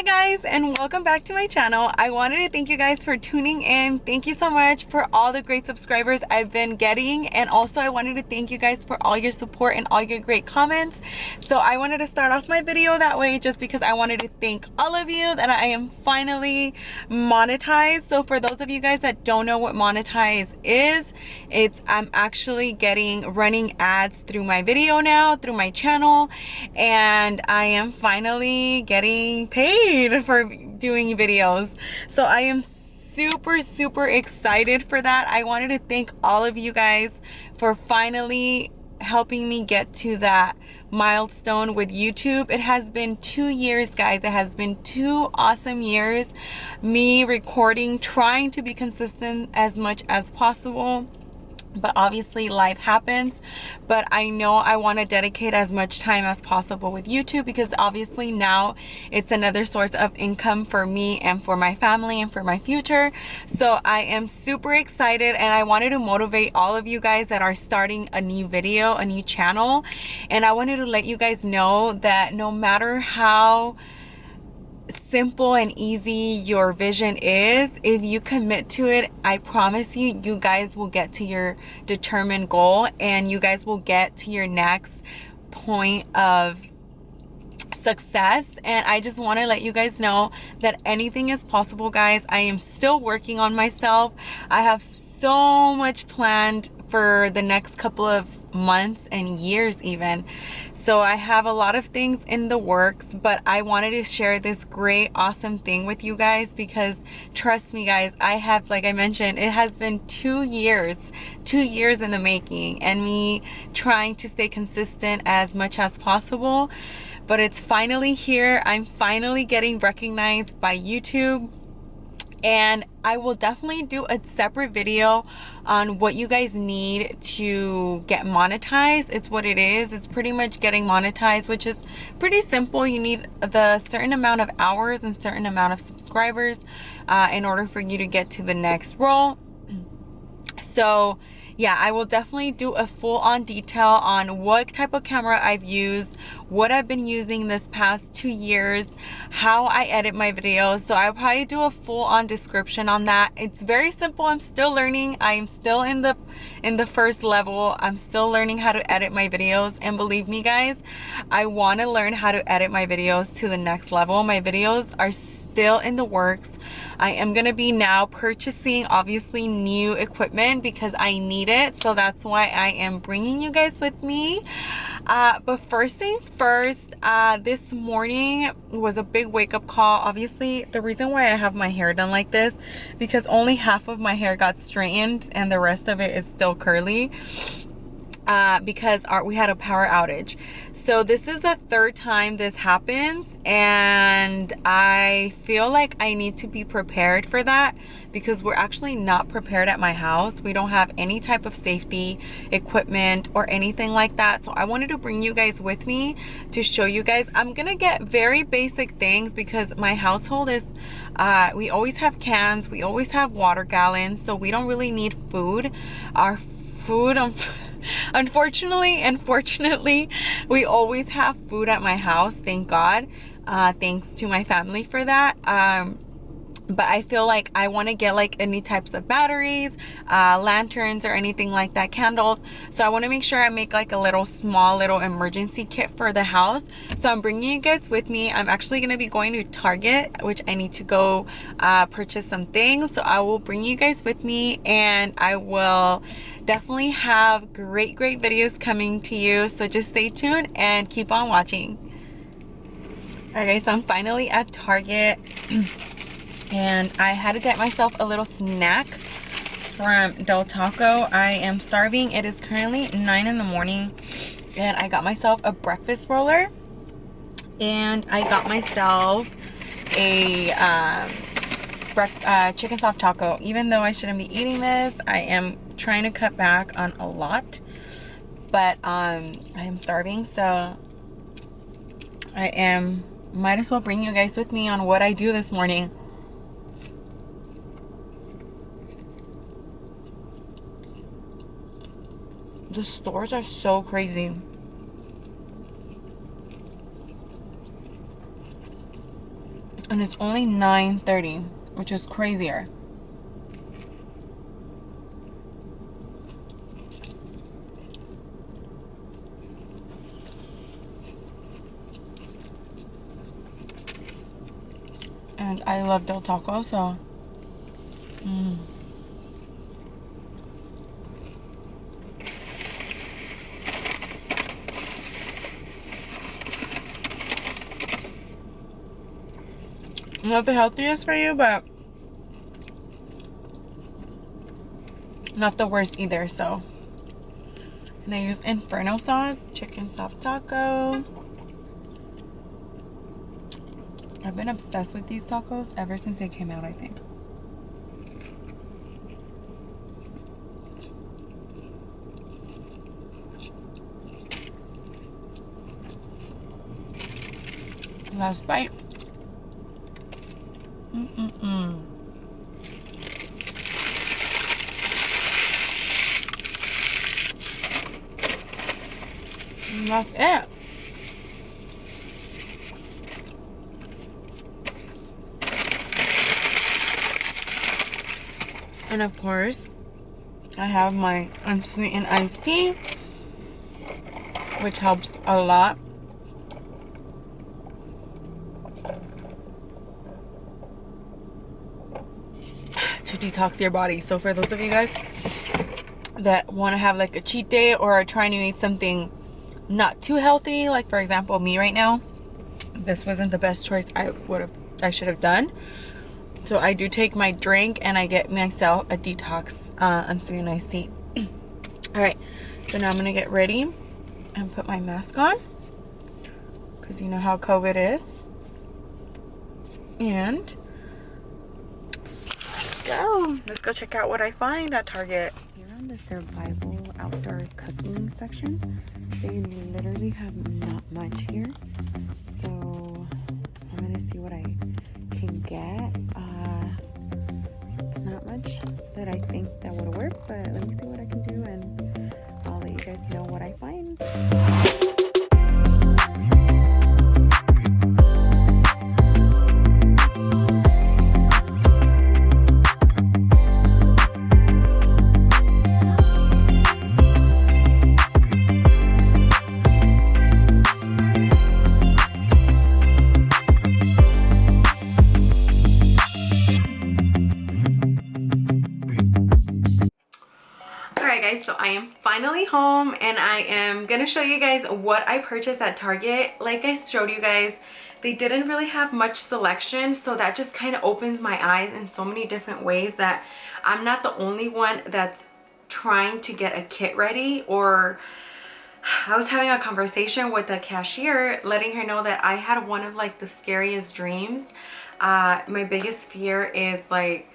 Hi guys, and welcome back to my channel. I wanted to thank you guys for tuning in. Thank you so much for all the great subscribers I've been getting, and also I wanted to thank you guys for all your support and all your great comments. So I wanted to start off my video that way just because I wanted to thank all of you that I am finally monetized. So for those of you guys that don't know what monetize is, I'm actually running ads through my video now, through my channel, and I am finally getting paid for doing videos. So I am super excited for that. I wanted to thank all of you guys for finally helping me get to that milestone with YouTube. It has been 2 years, guys. It has been 2 awesome years, me recording, trying to be consistent as much as possible. But obviously life happens, but I know I want to dedicate as much time as possible with YouTube, because obviously now it's another source of income for me and for my family and for my future. So I am super excited, and I wanted to motivate all of you guys that are starting a new video, a new channel. And I wanted to let you guys know that no matter how simple and easy your vision is, if you commit to it, I promise you, you guys will get to your determined goal, and you guys will get to your next point of success. And I just want to let you guys know that anything is possible, guys. I am still working on myself. I have so much planned for the next couple of months and years even. So I have a lot of things in the works, but I wanted to share this great, awesome thing with you guys, because trust me, guys, I have, like I mentioned, it has been 2 years in the making, and me trying to stay consistent as much as possible. But it's finally here. I'm finally getting recognized by YouTube. And I will definitely do a separate video on what you guys need to get monetized. It's what it is. It's pretty much getting monetized, which is pretty simple. You need the certain amount of hours and certain amount of subscribers in order for you to get to the next role. So yeah, I will definitely do a full-on detail on what type of camera I've used, what I've been using this past 2 years, how I edit my videos. So I'll probably do a full-on description on that. It's very simple. I'm still learning. I am still in the first level. I'm still learning how to edit my videos, and believe me, guys, I want to learn how to edit my videos to the next level. My videos are still in the works. I am going to be now purchasing, obviously, new equipment because I need it. So that's why I am bringing you guys with me. But first things first, this morning was a big wake-up call. Obviously, the reason why I have my hair done like this, because only half of my hair got straightened and the rest of it is still curly. Because we had a power outage. So this is the 3rd time this happens, and I feel like I need to be prepared for that, because we're actually not prepared at my house. We don't have any type of safety equipment or anything like that. So I wanted to bring you guys with me to show you guys. I'm gonna get very basic things because my household is we always have cans, we always have water gallons, so we don't really need food. Our food, unfortunately and fortunately, we always have food at my house, thank God. Thanks to my family for that. But I feel like I want to get like any types of batteries, lanterns, or anything like that, candles. So I want to make sure I make like a small little emergency kit for the house. So I'm bringing you guys with me. I'm actually going to be going to Target, which I need to go purchase some things. So I will bring you guys with me, and I will definitely have great videos coming to you. So just stay tuned and keep on watching. Alright guys, so I'm finally at Target. And I had to get myself a little snack from Del Taco. I am starving. It is currently 9 in the morning, and I got myself a breakfast roller, and I got myself a chicken soft taco. Even though I shouldn't be eating this, I am trying to cut back on a lot, but I am starving, so might as well bring you guys with me on what I do this morning. The stores are so crazy. And it's only $9.30, which is crazier. And I love Del Taco, so not the healthiest for you, but not the worst either. So, and I use Inferno sauce, chicken soft taco. I've been obsessed with these tacos ever since they came out, I think. Last bite. And that's it. And of course, I have my unsweetened iced tea, which helps a lot. To detox your body. So for those of you guys that want to have like a cheat day or are trying to eat something not too healthy, like for example me right now, this wasn't the best choice I should have done. So I do take my drink and I get myself a detox unsweetened iced tea. All right, so now I'm gonna get ready and put my mask on, because you know how COVID is. And let's go check out what I find at Target. Here on the survival outdoor cooking section, they literally have not much here, so I'm gonna see what I can get. It's not much that I think that would work, but let me see what I can do and I'll let you guys know what I find. So I am finally home and I am gonna show you guys what I purchased at Target. Like I showed you guys, they didn't really have much selection, so that just kind of opens my eyes in so many different ways that I'm not the only one that's trying to get a kit ready. Or I was having a conversation with the cashier, letting her know that I had one of like the scariest dreams. My biggest fear is like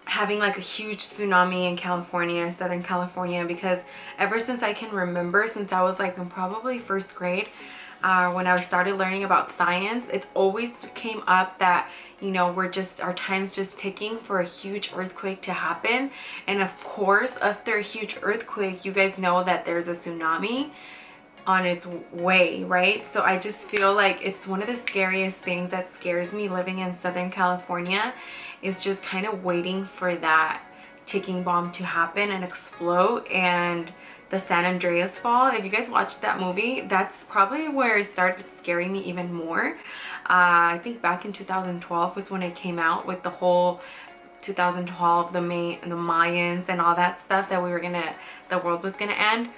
having like a huge tsunami in California, Southern California, because ever since I can remember, since I was like in probably first grade, when I started learning about science, it's always came up that, you know, our time's just ticking for a huge earthquake to happen. And of course, after a huge earthquake, you guys know that there's a tsunami on its way, right? So I just feel like it's one of the scariest things that scares me living in Southern California, is just kind of waiting for that ticking bomb to happen and explode. And the San Andreas fall, if you guys watched that movie, that's probably where it started scaring me even more. I think back in 2012 was when it came out, with the whole 2012, the Mayans and all that stuff, that the world was gonna end.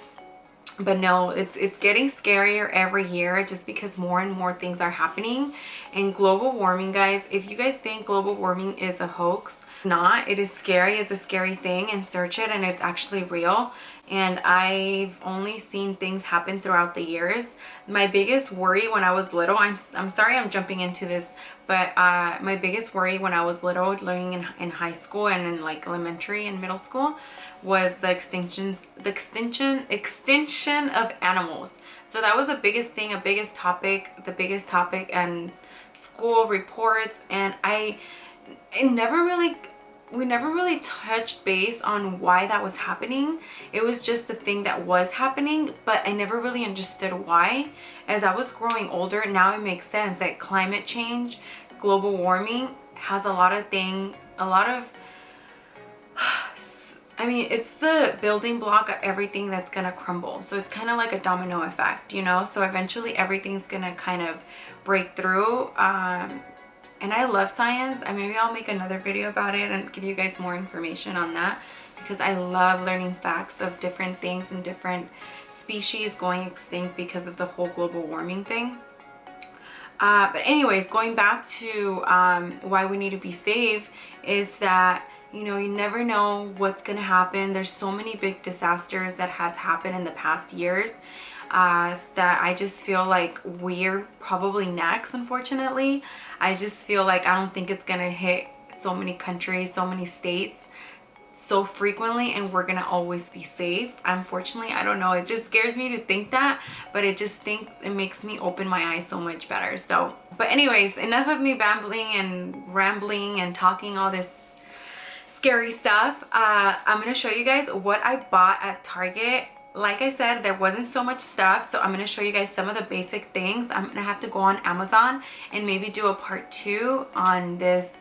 But no, it's getting scarier every year, just because more and more things are happening. And global warming, guys, if you guys think global warming is a hoax, not, it is scary. It's a scary thing, and search it and it's actually real. And I've only seen things happen throughout the years. My biggest worry when I was little, I'm sorry I'm jumping into this, but my biggest worry when I was little, learning in high school and in like elementary and middle school, was the extinction of animals. So that was the biggest thing, the biggest topic and school reports. And it never really we never really touched base on why that was happening. It was just the thing that was happening, but I never really understood why. As I was growing older, now it makes sense that climate change, global warming has a lot of I mean, it's the building block of everything that's gonna crumble. So it's kind of like a domino effect, you know? So eventually everything's gonna kind of break through. And I love science. Maybe I'll make another video about it and give you guys more information on that, because I love learning facts of different things and different species going extinct because of the whole global warming thing. But anyways, going back to why we need to be safe is that, you know, you never know what's gonna happen. There's so many big disasters that has happened in the past years that I just feel like we're probably next, unfortunately. I just feel like I don't think it's gonna hit so many countries, so many states so frequently, and we're gonna always be safe. Unfortunately, I don't know, it just scares me to think that, but it makes me open my eyes so much better. So, but anyways, enough of me babbling and rambling and talking all this scary stuff. I'm gonna show you guys what I bought at Target. Like I said, there wasn't so much stuff, so I'm going to show you guys some of the basic things. I'm going to have to go on Amazon and maybe do a part 2 on this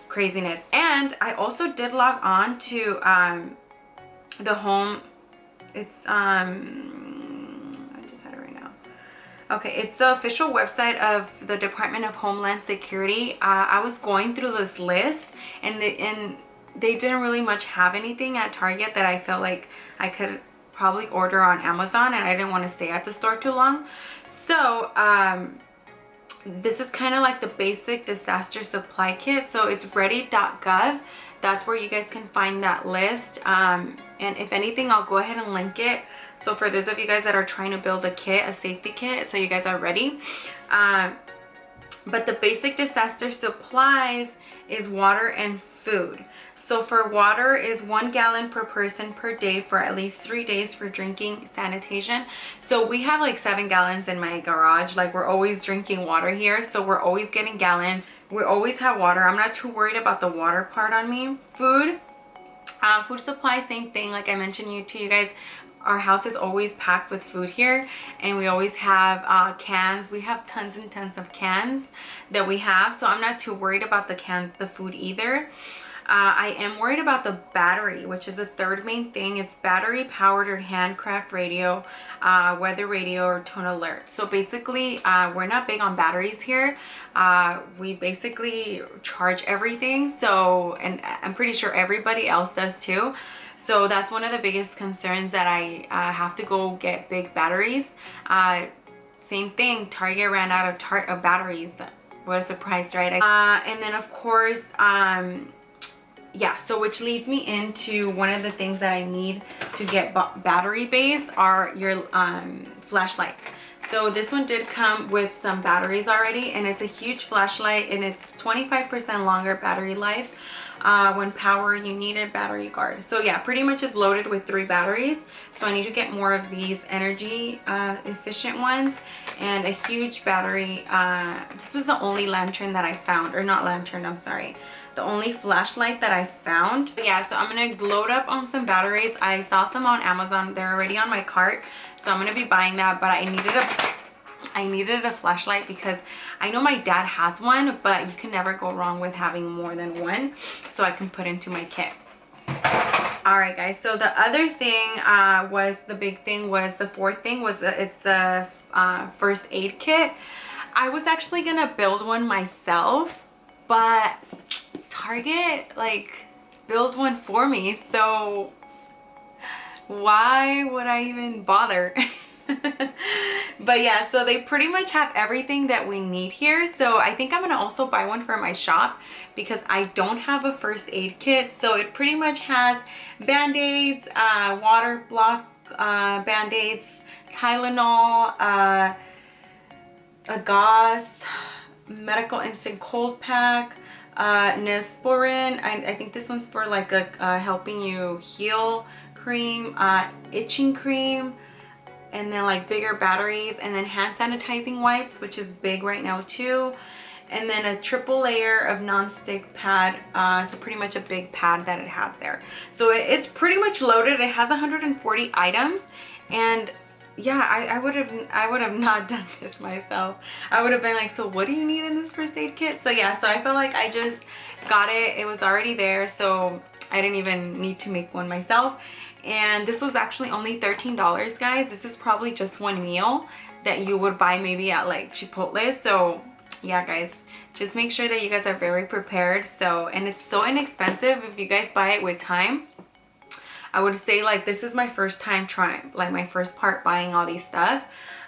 craziness. And I also did log on to the home. It's I just had it right now. Okay, it's the official website of the Department of Homeland Security. I was going through this list, and they didn't really much have anything at Target that I felt like I could probably order on Amazon, and I didn't want to stay at the store too long. So this is kind of like the basic disaster supply kit. So it's ready.gov. That's where you guys can find that list. And if anything, I'll go ahead and link it. So for those of you guys that are trying to build a kit, a safety kit, so you guys are ready. But the basic disaster supplies is water and food. So for water is 1 gallon per person per day for at least 3 days for drinking, sanitation. So we have like 7 gallons in my garage. Like, we're always drinking water here. So we're always getting gallons. We always have water. I'm not too worried about the water part on me. Food. Food supply, same thing. Like I mentioned to you guys, our house is always packed with food here, and we always have cans. We have tons and tons of cans that we have. So I'm not too worried about the food either. I am worried about the battery, which is the third main thing. It's battery powered or handcraft radio, weather radio, or tone alert. So basically, we're not big on batteries here. We basically charge everything. So, and I'm pretty sure everybody else does too. So that's one of the biggest concerns, that I have to go get big batteries. Same thing, Target ran out of batteries. What a surprise, right? And then of course, yeah, so which leads me into one of the things that I need to get battery based are your flashlights. So this one did come with some batteries already, and it's a huge flashlight, and it's 25% longer battery life. When power, you need a battery guard. So yeah, pretty much is loaded with 3 batteries. So I need to get more of these energy efficient ones, and a huge battery. This was the only lantern that I found, or not lantern, I'm sorry, the only flashlight that I found. But yeah, so I'm gonna load up on some batteries. I saw some on Amazon. They're already on my cart, so I'm gonna be buying that. But I needed a flashlight because I know my dad has one, but you can never go wrong with having more than one, so I can put into my kit. All right, guys, so the other thing was, the big thing was, the fourth thing was it's the first aid kit. I was actually gonna build one myself, but Target like built one for me, so why would I even bother? But yeah, so they pretty much have everything that we need here. So I think I'm gonna also buy one for my shop, because I don't have a first aid kit. So it pretty much has band-aids, water block band-aids, Tylenol, a gauze, medical instant cold pack, Neosporin. I think this one's for like a helping you heal cream, itching cream, and then like bigger batteries, and then hand sanitizing wipes, which is big right now too. and then a triple layer of non-stick pad. So pretty much a big pad that it has there. So it's pretty much loaded. It has 140 items, and yeah, I would have not done this myself. I would have been like, so what do you need in this first aid kit? So yeah, so I feel like I just got it. It was already there, so I didn't even need to make one myself. And this was actually only $13, guys. This is probably just one meal that you would buy maybe at like Chipotle. So yeah, guys, just make sure that you guys are very prepared. So, and it's so inexpensive if you guys buy it with time. I would say like this is my first time trying, like my first part buying all these stuff.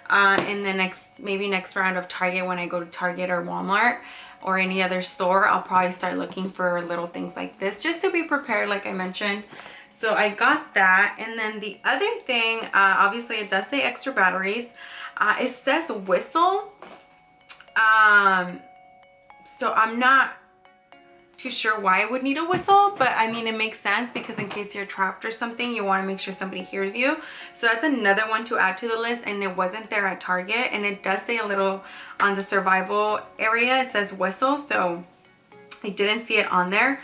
And the maybe next round of Target, when I go to Target or Walmart or any other store, I'll probably start looking for little things like this just to be prepared, like I mentioned. So I got that. And then the other thing, obviously it does say extra batteries. It says whistle. So I'm not too sure why I would need a whistle, but I mean, it makes sense because in case you're trapped or something, you want to make sure somebody hears you. So that's another one to add to the list, and it wasn't there at Target. And it does say a little on the survival area, it says whistle, so I didn't see it on there.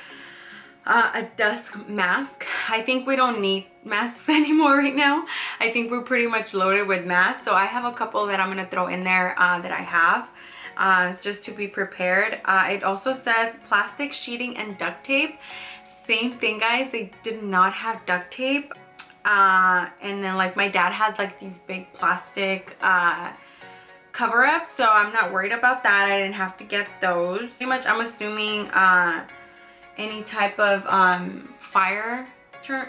A Dusk Mask. I think we don't need masks anymore right now. I think we're pretty much loaded with masks. So I have a couple that I'm gonna throw in there that I have. Just to be prepared. It also says plastic sheeting and duct tape. Same thing, guys. They did not have duct tape. And then like my dad has like these big plastic cover-ups, so I'm not worried about that. I didn't have to get those. Pretty much I'm assuming any type of fire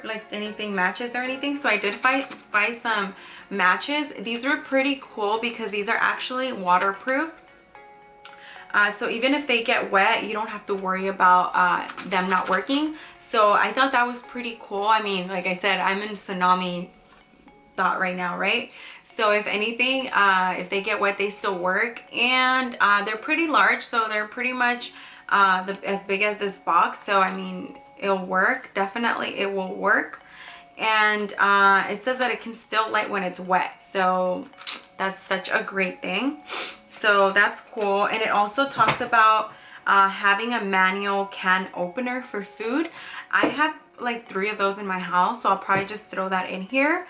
like anything, matches or anything. So I did buy some matches. These were pretty cool because these are actually waterproof. So even if they get wet, you don't have to worry about them not working. So I thought that was pretty cool. I mean, like I said, I'm in tsunami thought right now, right? So if anything, if they get wet, they still work. And they're pretty large, so they're pretty much as big as this box. So I mean, it'll work. Definitely it will work. And it says that it can still light when it's wet. So that's such a great thing. So that's cool. And it also talks about having a manual can opener for food. I have like 3 of those in my house, so I'll probably just throw that in here.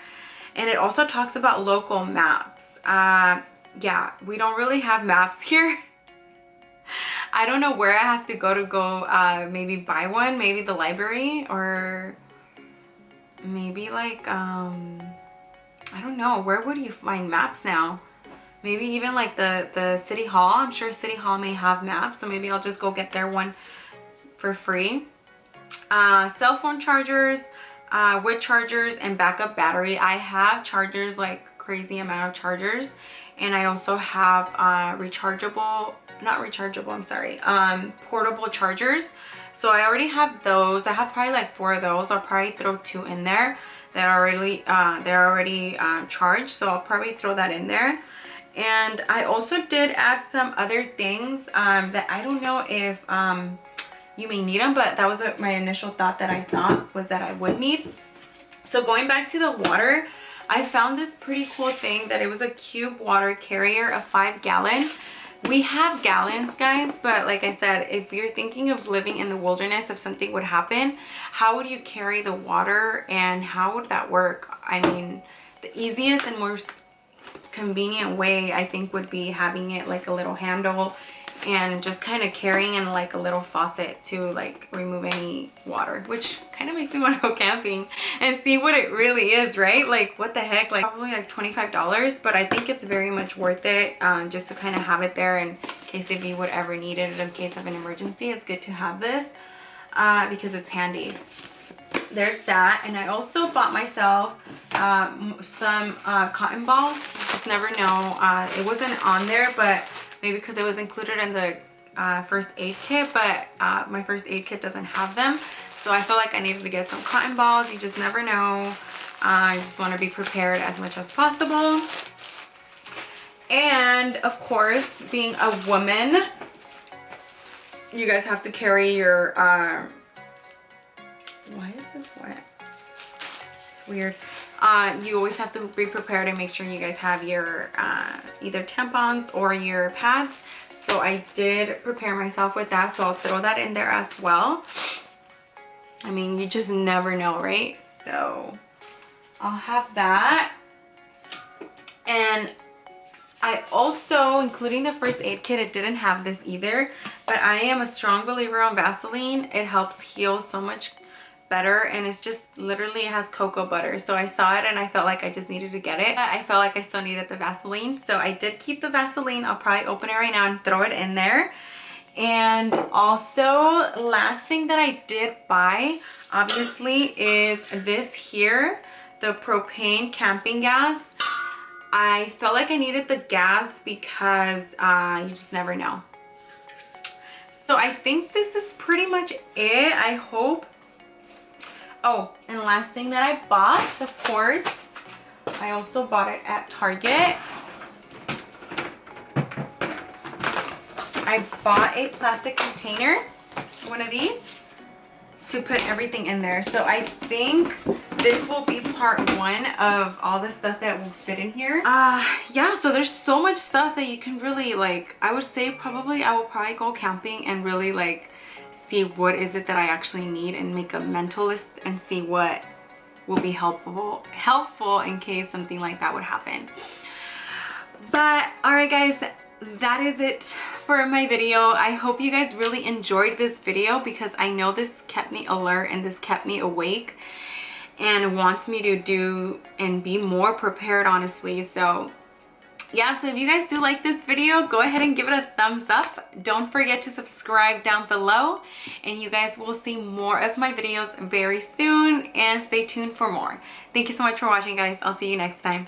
And it also talks about local maps. Yeah, we don't really have maps here. I don't know where I have to go maybe buy one, maybe the library, or maybe like I don't know, where would you find maps now? Maybe even like the city hall. I'm sure city hall may have maps, so maybe I'll just go get their one for free. Cell phone chargers, with chargers and backup battery. I have chargers, like crazy amount of chargers, and I also have portable chargers. So I already have those. I have probably like 4 of those. I'll probably throw 2 in there that are they're already charged, so I'll probably throw that in there. And I also did add some other things that I don't know if you may need them, but that was my initial thought that I thought was that I would need. So going back to the water, I found this pretty cool thing that it was a cube water carrier, a 5-gallon. We have gallons, guys, but like I said, if you're thinking of living in the wilderness, if something would happen, how would you carry the water and how would that work? I mean, the easiest and most convenient way I think would be having it like a little handle and just kind of carrying in like a little faucet to like remove any water, which kind of makes me want to go camping and see what it really is, right? Like what the heck, like probably like $25, but I think it's very much worth it, just to kind of have it there in case if you would ever need it in case of an emergency. It's good to have this because it's handy. There's that. And I also bought myself some cotton balls. You just never know. It wasn't on there, but maybe because it was included in the first aid kit, but my first aid kit doesn't have them. So I feel like I needed to get some cotton balls. You just never know. I just want to be prepared as much as possible. And of course, being a woman, you guys have to carry your why is this wet? It's weird. You always have to be prepared and make sure you guys have your either tampons or your pads. So I did prepare myself with that, so I'll throw that in there as well. I mean, you just never know, right? So I'll have that. And I also, including the first aid kit, it didn't have this either, but I am a strong believer on Vaseline. It helps heal so much better, and it's just literally, it has cocoa butter. So I saw it and I felt like I just needed to get it. I felt like I still needed the Vaseline, so I did keep the Vaseline. I'll probably open it right now and throw it in there. And also, last thing that I did buy, obviously, is this here, the Propane Camping Gas. I felt like I needed the gas because you just never know. So I think this is pretty much it, I hope. Oh, and last thing that I bought, of course, I also bought it at Target. I bought a plastic container, one of these, to put everything in there. So I think this will be part one of all the stuff that will fit in here. Yeah, so there's so much stuff that you can really, like, I would say probably I will probably go camping and really like see what is it that I actually need and make a mental list and see what will be helpful in case something like that would happen. But all right guys, that is it for my video. I hope you guys really enjoyed this video, because I know this kept me alert and this kept me awake and wants me to do and be more prepared, honestly. So yeah, so if you guys do like this video, go ahead and give it a thumbs up. Don't forget to subscribe down below, and you guys will see more of my videos very soon, and stay tuned for more. Thank you so much for watching, guys. I'll see you next time.